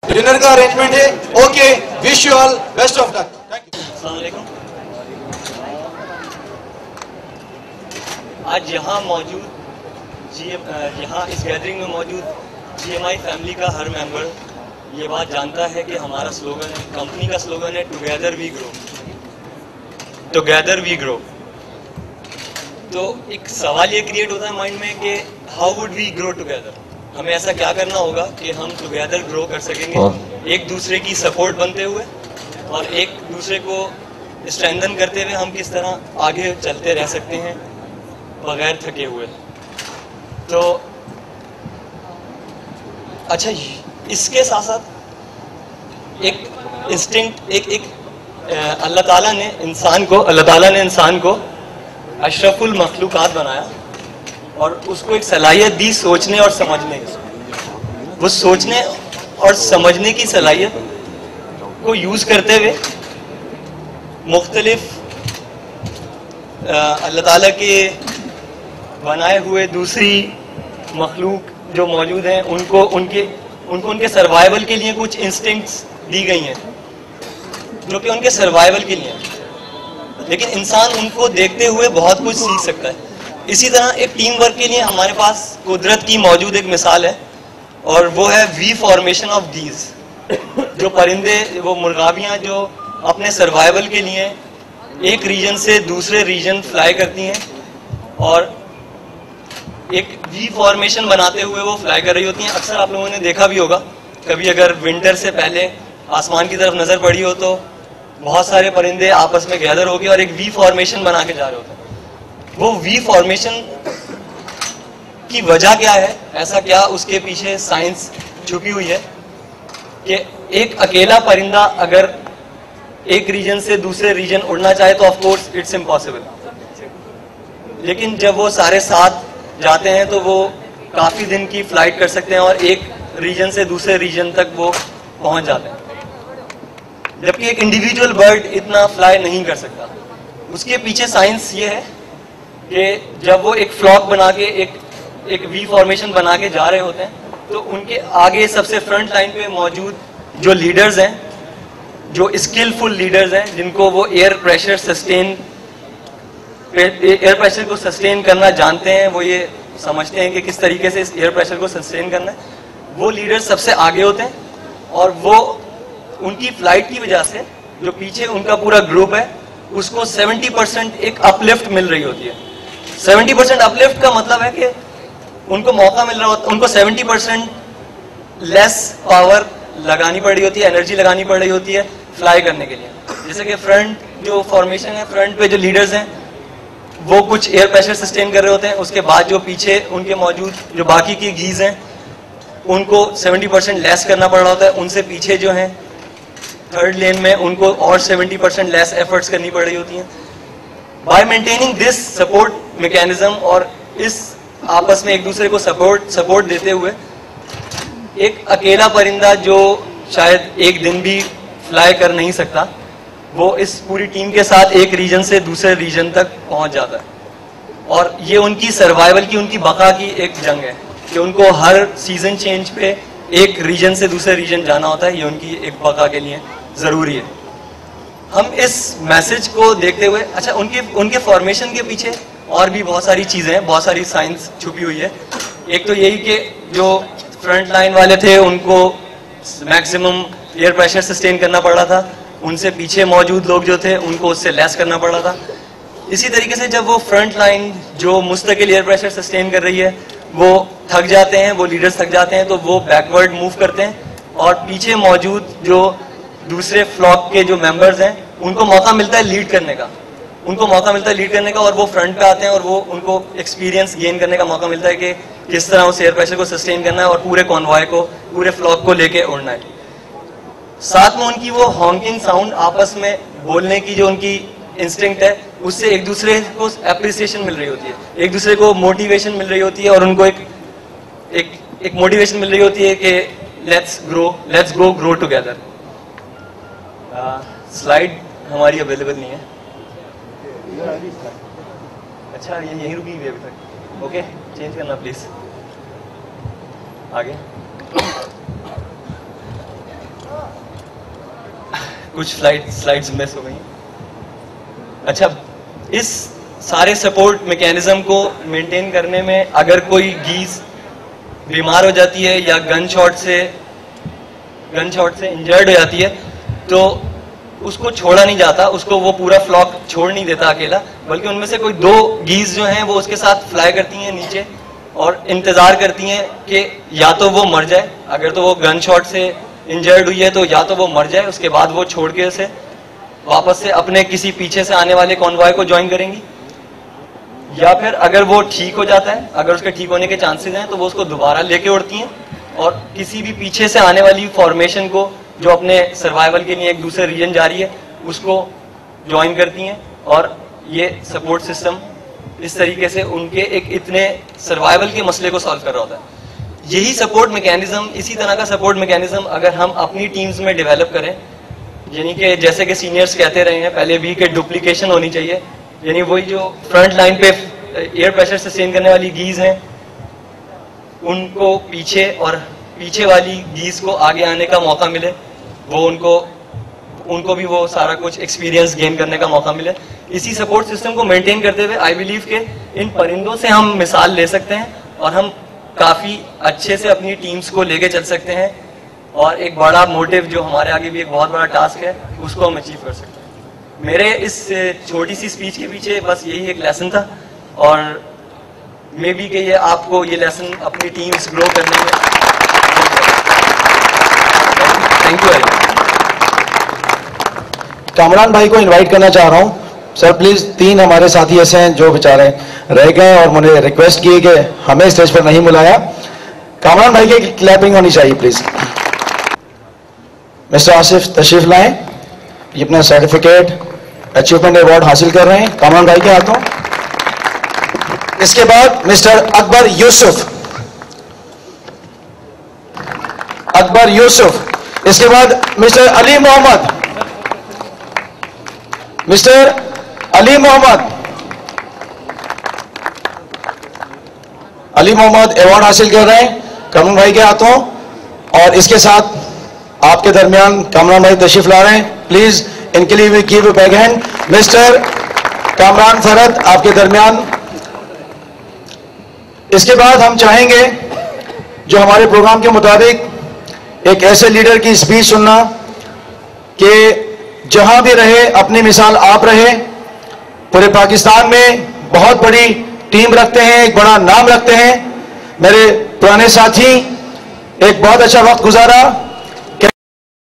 Dinner का arrangement है. Okay, wish you all best of luck. Thank you. अस्सलाम वालेकुम. आज यहाँ इस गैदरिंग में मौजूद GMI फैमिली का हर मेंबर ये बात जानता है कि हमारा स्लोगन है, कंपनी का स्लोगन है together we grow. Together we grow. तो एक सवाल ये क्रिएट होता है माइंड में कि how would we grow together. हमें ऐसा क्या करना होगा कि हम टुगेदर ग्रो कर सकेंगे, एक दूसरे की सपोर्ट बनते हुए और एक दूसरे को स्ट्रेंथन करते हुए हम किस तरह आगे चलते रह सकते हैं बगैर थके हुए. तो अच्छा, इसके साथ साथ एक इंस्टिंक्ट अल्लाह ताला ने इंसान को अशरफुल मखलूकात बनाया और उसको एक सलाहियत दी सोचने और समझने की. वो सोचने और समझने की सलाहियत को यूज करते हुए मुख्तलिफ अल्लाह ताला के बनाए हुए दूसरी मखलूक जो मौजूद हैं उनको उनके सर्वाइवल के लिए कुछ इंस्टिंक्ट्स दी गई हैं जो कि उनके सर्वाइवल के लिए, लेकिन इंसान उनको देखते हुए बहुत कुछ सीख सकता है. इसी तरह एक टीम वर्क के लिए हमारे पास कुदरत की मौजूद एक मिसाल है और वो है वी फॉर्मेशन ऑफ बीज. जो परिंदे, वो मुर्गाबियाँ जो अपने सर्वाइवल के लिए एक रीजन से दूसरे रीजन फ्लाई करती हैं और एक वी फॉर्मेशन बनाते हुए वो फ्लाई कर रही होती हैं. अक्सर आप लोगों ने देखा भी होगा, कभी अगर विंटर से पहले आसमान की तरफ नज़र पड़ी हो तो बहुत सारे परिंदे आपस में गैदर हो गए और एक वी फॉर्मेशन बना के जा रहे होते हैं. वो वी फॉर्मेशन की वजह क्या है, ऐसा क्या उसके पीछे साइंस छुपी हुई है कि एक अकेला परिंदा अगर एक रीजन से दूसरे रीजन उड़ना चाहे तो ऑफ कोर्स इट्स इम्पॉसिबल, लेकिन जब वो सारे साथ जाते हैं तो वो काफ़ी दिन की फ्लाइट कर सकते हैं और एक रीजन से दूसरे रीजन तक वो पहुंच जाते हैं. जबकि एक इंडिविजुअल बर्ड इतना फ्लाई नहीं कर सकता. उसके पीछे साइंस ये है कि जब वो एक फ्लॉक बना के एक वी फॉर्मेशन बना के जा रहे होते हैं तो उनके आगे सबसे फ्रंट लाइन पे मौजूद जो लीडर्स हैं, जो स्किलफुल लीडर्स हैं, जिनको वो एयर प्रेशर को सस्टेन करना जानते हैं, वो ये समझते हैं कि किस तरीके से इस एयर प्रेशर को सस्टेन करना है, वो लीडर्स सबसे आगे होते हैं और वो उनकी फ्लाइट की वजह से जो पीछे उनका पूरा ग्रुप है उसको 70% एक अपलिफ्ट मिल रही होती है. 70% अपलिफ्ट का मतलब है कि उनको मौका मिल रहा होता है, उनको 70% लेस पावर लगानी पड़ रही होती है, एनर्जी लगानी पड़ रही होती है फ्लाई करने के लिए. जैसे कि फ्रंट जो फॉर्मेशन है, फ्रंट पे जो लीडर्स हैं वो कुछ एयर प्रेशर सस्टेन कर रहे होते हैं, उसके बाद जो पीछे उनके मौजूद जो बाकी की गीज हैं उनको 70% लेस करना पड़ रहा होता है. उनसे पीछे जो हैं थर्ड लेन में उनको और 70% लेस एफर्ट्स करनी पड़ रही होती हैं. Bye maintaining this support mechanism और इस आपस में एक दूसरे को सपोर्ट देते हुए एक अकेला परिंदा जो शायद एक दिन भी फ्लाई कर नहीं सकता, वो इस पूरी टीम के साथ एक रीजन से दूसरे रीजन तक पहुंच जाता है. और ये उनकी सर्वाइवल की, उनकी बका की एक जंग है कि उनको हर सीजन चेंज पे एक रीजन से दूसरे रीजन जाना होता है. ये उनकी एक बका के लिए ज़रूरी है. हम इस मैसेज को देखते हुए, अच्छा, उनके फॉर्मेशन के पीछे और भी बहुत सारी चीज़ें हैं, बहुत सारी साइंस छुपी हुई है. एक तो यही कि जो फ्रंट लाइन वाले थे उनको मैक्सिमम एयर प्रेशर सस्टेन करना पड़ रहा था, उनसे पीछे मौजूद लोग जो थे उनको उससे लेस करना पड़ रहा था. इसी तरीके से जब वो फ्रंट लाइन जो मुस्तकिल एयर प्रेशर सस्टेन कर रही है वो थक जाते हैं, वो लीडर्स थक जाते हैं तो वो बैकवर्ड मूव करते हैं और पीछे मौजूद जो दूसरे फ्लॉक के जो मेंबर्स हैं उनको मौका मिलता है लीड करने का, और वो फ्रंट पे आते हैं और वो उनको एक्सपीरियंस गेन करने का मौका मिलता है कि किस तरह उस एयर प्रेशर को सस्टेन करना है और पूरे कॉन्वॉय को, पूरे फ्लॉक को लेके उड़ना है. साथ में उनकी वो हॉन्किंग साउंड, आपस में बोलने की जो उनकी इंस्टिंक्ट है, उससे एक दूसरे को एप्रिसिएशन मिल रही होती है, एक दूसरे को मोटिवेशन मिल रही होती है और उनको एक मोटिवेशन मिल रही होती है कि लेट्स ग्रो टुगेदर. स्लाइड हमारी अवेलेबल नहीं है. अच्छा, ये यहीं रुकी हुई अभी तक. ओके, चेंज करना प्लीज. आगे کچھ سلائڈز مس ہو گئی. اچھا, اس سارے سپورٹ میکینزم کو مینٹین کرنے میں اگر کوئی گیز بیمار ہو جاتی ہے یا گن شاٹ سے انجرڈ ہو جاتی ہے تو اس کو چھوڑا نہیں جاتا, اس کو وہ پورا فلاک چھوڑ نہیں دیتا اکیلا, بلکہ ان میں سے کوئی 2 گیز جو ہیں وہ اس کے ساتھ فلائی کرتی ہیں نیچے اور انتظار کرتی ہیں کہ یا تو وہ مر جائے, اگر تو وہ گن شاٹ سے انجرڈ ہوئی ہے تو یا تو وہ مر جائے, اس کے بعد وہ چھوڑ کے اسے واپس سے اپنے کسی پیچھے سے آنے والے کانوائے کو جوائن کریں گی, یا پھر اگر وہ ٹھیک ہو جاتا ہے, اگر اس کے ٹھیک ہونے کے چانسز ہیں تو وہ اس کو دوبارہ لے کے اڑتی ہیں اور کسی بھی پیچھے سے آنے والی فارمیشن کو جو اپنے سروائیول کے لیے ایک دوسرے ریجن جا رہی ہے اس کو جوائن کرتی ہیں, اور یہ سپورٹ سسٹم اس طریقے سے ان کے ایک اتنے سروائیول کے مسئلے کو سالو کر رہا ہوتا ہے. یہی سپورٹ میکینزم, اسی طرح کا سپورٹ میکینزم اگر ہم اپنی ٹیمز میں ڈیولپ کریں, یعنی کہ جیسے کہ سینئرز کہتے رہے ہیں پہلے بھی کہ ڈپلیکیشن ہونی چاہیے, یعنی وہی جو فرنٹ لائن پہ ایئر پریشر سسٹین کرنے والی گیز ہیں ان کو پیچھے اور پیچھے والی گیز کو آگے آنے کا موقع ملے, وہ ان کو بھی وہ سارا کچھ ایکسپیرینس گین کرنے کا موقع ملے. اسی سپورٹ سسٹم کو مینٹین کرتے ہوئے آئی بلیو کہ ان پرندوں سے ہم مثال لے سکتے ہیں اور ہم کافی اچھے سے اپنی ٹیمز کو لے کے چل سکتے ہیں, اور ایک بڑا موٹیو جو ہمارے آگے بھی ایک بہت بڑا ٹاسک ہے اس کو ہم اچیو کر سکتے ہیں. میرے اس چھوٹی سی اسپیچ کے پیچھے بس یہی ایک لیسن تھا, اور مے بی کہ یہ آپ کو یہ لیسن اپنی ٹیمز گرو کرنے میں. Thank you very much. Kamran بھائی کو انوائٹ کرنا چاہ رہا ہوں. سر پلیز 3 ہمارے ساتھی ایسے ہیں جو بیچارے رہ گئے اور مجھے ریکویسٹ کی کہ ہمیں اسٹیج پر نہیں بلایا. کامران بھائی کی کلیپنگ ہونی چاہیے پلیز. مسٹر آصف تشریف لائیں, یہ اپنا سرٹیفکیٹ اچیومنٹ ایوارڈ حاصل کر رہے ہیں کامران بھائی کے ہاتھوں. اس کے بعد مسٹر اکبر یوسف, اس کے بعد مسٹر علی محمد, ایوارڈ حاصل کر رہے ہیں کامران بھائی کے ہاتھوں. اور اس کے ساتھ آپ کے درمیان کامران بھائی تشریف لا رہے ہیں, پلیز ان کے لیے بھی give a big hand. Mister Kamran Fard آپ کے درمیان. اس کے بعد ہم چاہیں گے جو ہمارے پروگرام کے مطابق ایک ایسے لیڈر کی اسپیچ سننا کہ جہاں بھی رہے اپنی مثال آپ رہے. پورے پاکستان میں بہت بڑی ٹیم رکھتے ہیں, ایک بڑا نام رکھتے ہیں. میرے پرانے ساتھی ایک بہت اچھا وقت گزارا,